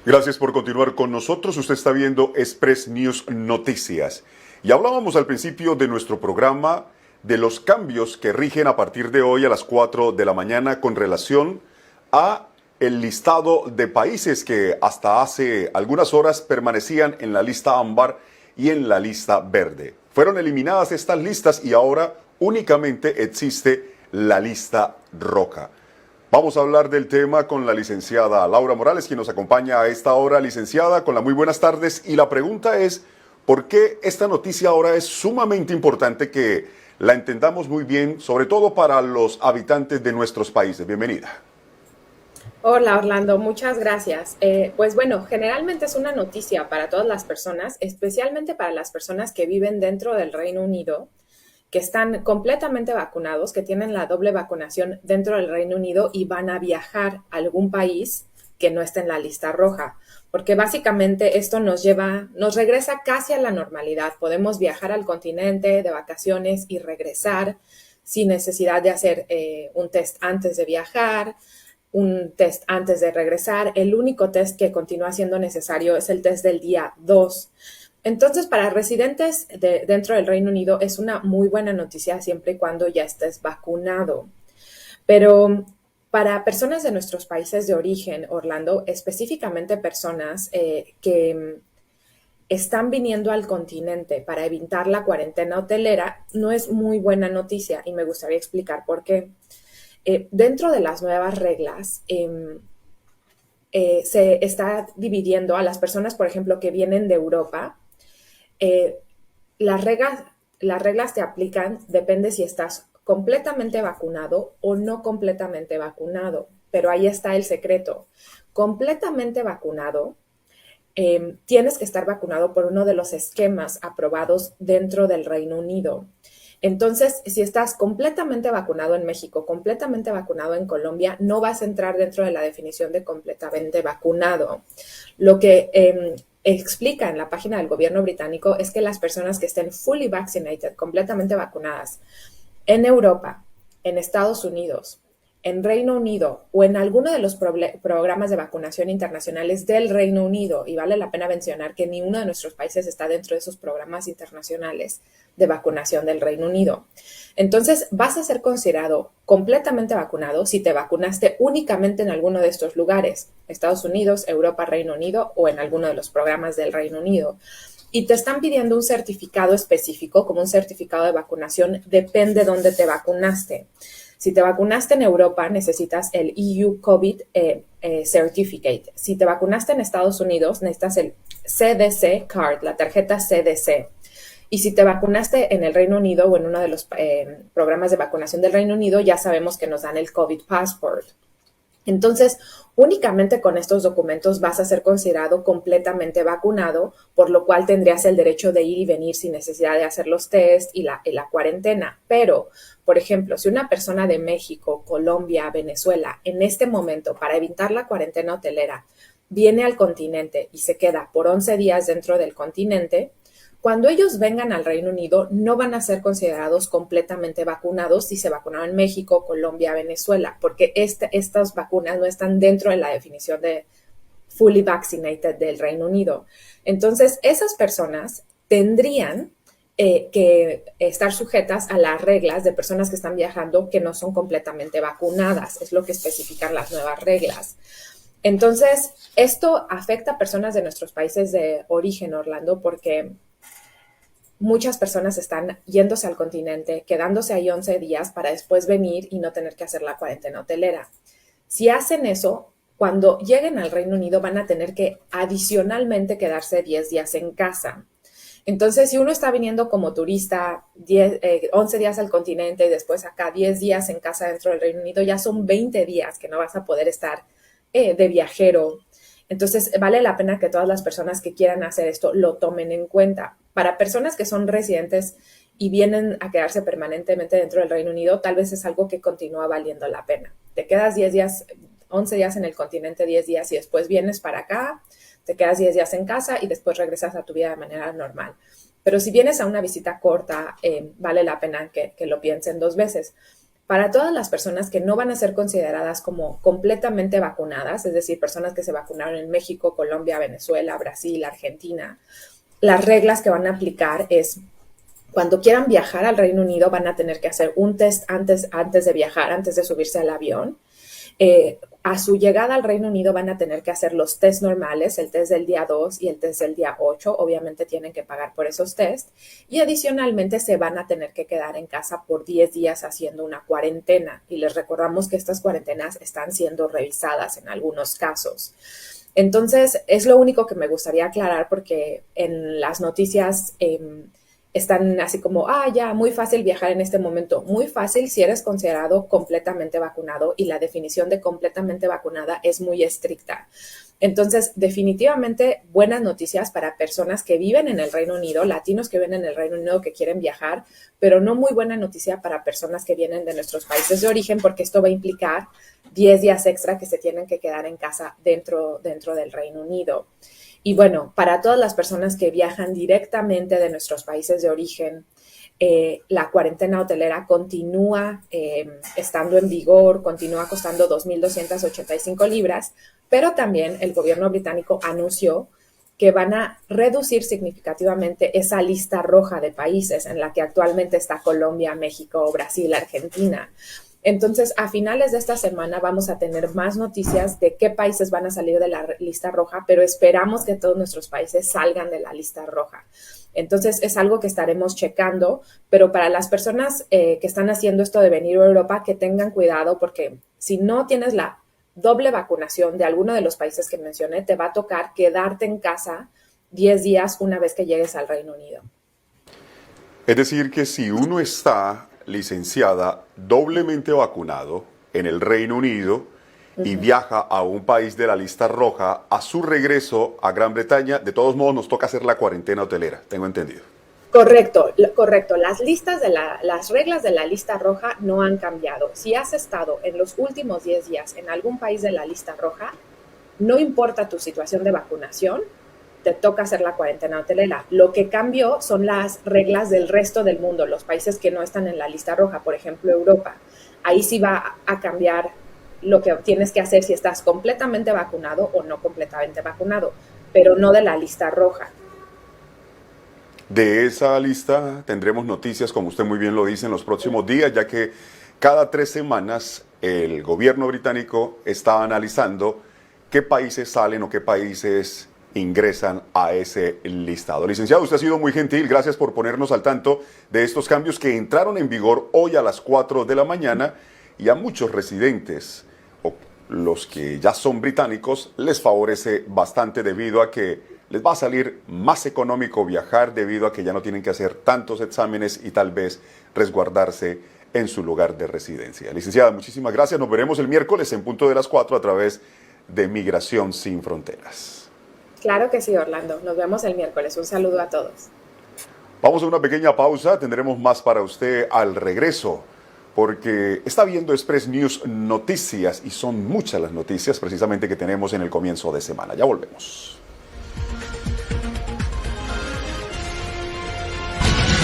Gracias por continuar con nosotros. Usted está viendo Express News Noticias. Y hablábamos al principio de nuestro programa de los cambios que rigen a partir de hoy a las 4 de la mañana con relación a el listado de países que hasta hace algunas horas permanecían en la lista ámbar y en la lista verde. Fueron eliminadas estas listas y ahora únicamente existe la lista roja. Vamos a hablar del tema con la licenciada Laura Morales, quien nos acompaña a esta hora. Licenciada, con la muy buenas tardes. Y la pregunta es, ¿por qué esta noticia ahora es sumamente importante que la entendamos muy bien, sobre todo para los habitantes de nuestros países? Bienvenida. Hola Orlando, muchas gracias. Pues bueno, generalmente es una noticia para todas las personas, especialmente para las personas que viven dentro del Reino Unido, que están completamente vacunados, que tienen la doble vacunación dentro del Reino Unido y van a viajar a algún país que no esté en la lista roja, porque básicamente esto nos regresa casi a la normalidad. Podemos viajar al continente de vacaciones y regresar sin necesidad de hacer un test antes de viajar, un test antes de regresar. El único test que continúa siendo necesario es el test del día 2. Entonces, para residentes dentro del Reino Unido es una muy buena noticia siempre y cuando ya estés vacunado. Pero para personas de nuestros países de origen, Orlando, específicamente personas que están viniendo al continente para evitar la cuarentena hotelera, no es muy buena noticia y me gustaría explicar por qué. Dentro de las nuevas reglas, se está dividiendo a las personas, por ejemplo, que vienen de Europa. eh, las, reglas, las reglas te aplican, depende si estás completamente vacunado o no completamente vacunado. Pero ahí está el secreto. Completamente vacunado, tienes que estar vacunado por uno de los esquemas aprobados dentro del Reino Unido. Entonces, si estás completamente vacunado en México, completamente vacunado en Colombia, no vas a entrar dentro de la definición de completamente vacunado. Lo que explica en la página del gobierno británico es que las personas que estén fully vaccinated, completamente vacunadas, en Europa, en Estados Unidos, en Reino Unido o en alguno de los programas de vacunación internacionales del Reino Unido, y vale la pena mencionar que ni uno de nuestros países está dentro de esos programas internacionales de vacunación del Reino Unido. Entonces, vas a ser considerado completamente vacunado si te vacunaste únicamente en alguno de estos lugares, Estados Unidos, Europa, Reino Unido o en alguno de los programas del Reino Unido. Y te están pidiendo un certificado específico, como un certificado de vacunación, depende de dónde te vacunaste. Si te vacunaste en Europa, necesitas el EU COVID Certificate. Si te vacunaste en Estados Unidos, necesitas el CDC Card, la tarjeta CDC. Y si te vacunaste en el Reino Unido o en uno de los programas de vacunación del Reino Unido, ya sabemos que nos dan el COVID Passport. Entonces, únicamente con estos documentos vas a ser considerado completamente vacunado, por lo cual tendrías el derecho de ir y venir sin necesidad de hacer los test y la cuarentena. Pero, por ejemplo, si una persona de México, Colombia, Venezuela, en este momento, para evitar la cuarentena hotelera, viene al continente y se queda por 11 días dentro del continente, cuando ellos vengan al Reino Unido, no van a ser considerados completamente vacunados si se vacunaron en México, Colombia, Venezuela, porque estas vacunas no están dentro de la definición de fully vaccinated del Reino Unido. Entonces, esas personas tendrían que estar sujetas a las reglas de personas que están viajando que no son completamente vacunadas. Es lo que especifican las nuevas reglas. Entonces, esto afecta a personas de nuestros países de origen, Orlando, porque muchas personas están yéndose al continente, quedándose ahí 11 días para después venir y no tener que hacer la cuarentena hotelera. Si hacen eso, cuando lleguen al Reino Unido van a tener que adicionalmente quedarse 10 días en casa. Entonces, si uno está viniendo como turista 11 días al continente y después acá 10 días en casa dentro del Reino Unido, ya son 20 días que no vas a poder estar de viajero. Entonces, vale la pena que todas las personas que quieran hacer esto lo tomen en cuenta. Para personas que son residentes y vienen a quedarse permanentemente dentro del Reino Unido, tal vez es algo que continúa valiendo la pena. Te quedas 10 días, 11 días en el continente, 10 días y después vienes para acá, te quedas 10 días en casa y después regresas a tu vida de manera normal. Pero si vienes a una visita corta, vale la pena que lo piensen dos veces. Para todas las personas que no van a ser consideradas como completamente vacunadas, es decir, personas que se vacunaron en México, Colombia, Venezuela, Brasil, Argentina, las reglas que van a aplicar es cuando quieran viajar al Reino Unido van a tener que hacer un test antes de viajar, antes de subirse al avión. A su llegada al Reino Unido van a tener que hacer los test normales, el test del día 2 y el test del día 8. Obviamente tienen que pagar por esos test. Y adicionalmente se van a tener que quedar en casa por 10 días haciendo una cuarentena. Y les recordamos que estas cuarentenas están siendo revisadas en algunos casos. Entonces, es lo único que me gustaría aclarar porque en las noticias están así como, ya, muy fácil viajar en este momento. Muy fácil si eres considerado completamente vacunado y la definición de completamente vacunada es muy estricta. Entonces, definitivamente buenas noticias para personas que viven en el Reino Unido, latinos que viven en el Reino Unido que quieren viajar, pero no muy buena noticia para personas que vienen de nuestros países de origen porque esto va a implicar 10 días extra que se tienen que quedar en casa dentro del Reino Unido. Y bueno, para todas las personas que viajan directamente de nuestros países de origen, la cuarentena hotelera continúa estando en vigor, continúa costando 2.285 libras, pero también el gobierno británico anunció que van a reducir significativamente esa lista roja de países en la que actualmente está Colombia, México, Brasil, Argentina. Entonces, a finales de esta semana vamos a tener más noticias de qué países van a salir de la lista roja, pero esperamos que todos nuestros países salgan de la lista roja. Entonces, es algo que estaremos checando, pero para las personas que están haciendo esto de venir a Europa, que tengan cuidado porque si no tienes la doble vacunación de alguno de los países que mencioné, te va a tocar quedarte en casa 10 días una vez que llegues al Reino Unido. Es decir, que si uno está licenciada doblemente vacunado en el Reino Unido y viaja a un país de la lista roja, a su regreso a Gran Bretaña, de todos modos nos toca hacer la cuarentena hotelera, tengo entendido. Correcto. Las reglas de la lista roja no han cambiado. Si has estado en los últimos 10 días en algún país de la lista roja, no importa tu situación de vacunación, te toca hacer la cuarentena hotelera. Lo que cambió son las reglas del resto del mundo, los países que no están en la lista roja, por ejemplo, Europa. Ahí sí va a cambiar lo que tienes que hacer si estás completamente vacunado o no completamente vacunado, pero no de la lista roja. De esa lista tendremos noticias, como usted muy bien lo dice, en los próximos días, ya que cada 3 semanas el gobierno británico está analizando qué países salen o qué países ingresan a ese listado. Licenciado, usted ha sido muy gentil, gracias por ponernos al tanto de estos cambios que entraron en vigor hoy a las 4 de la mañana y a muchos residentes, o los que ya son británicos, les favorece bastante debido a que les va a salir más económico viajar debido a que ya no tienen que hacer tantos exámenes y tal vez resguardarse en su lugar de residencia. Licenciada, muchísimas gracias. Nos veremos el miércoles en punto de las 4 a través de Migración Sin Fronteras. Claro que sí, Orlando. Nos vemos el miércoles. Un saludo a todos. Vamos a una pequeña pausa. Tendremos más para usted al regreso, porque está viendo Express News Noticias y son muchas las noticias precisamente que tenemos en el comienzo de semana. Ya volvemos.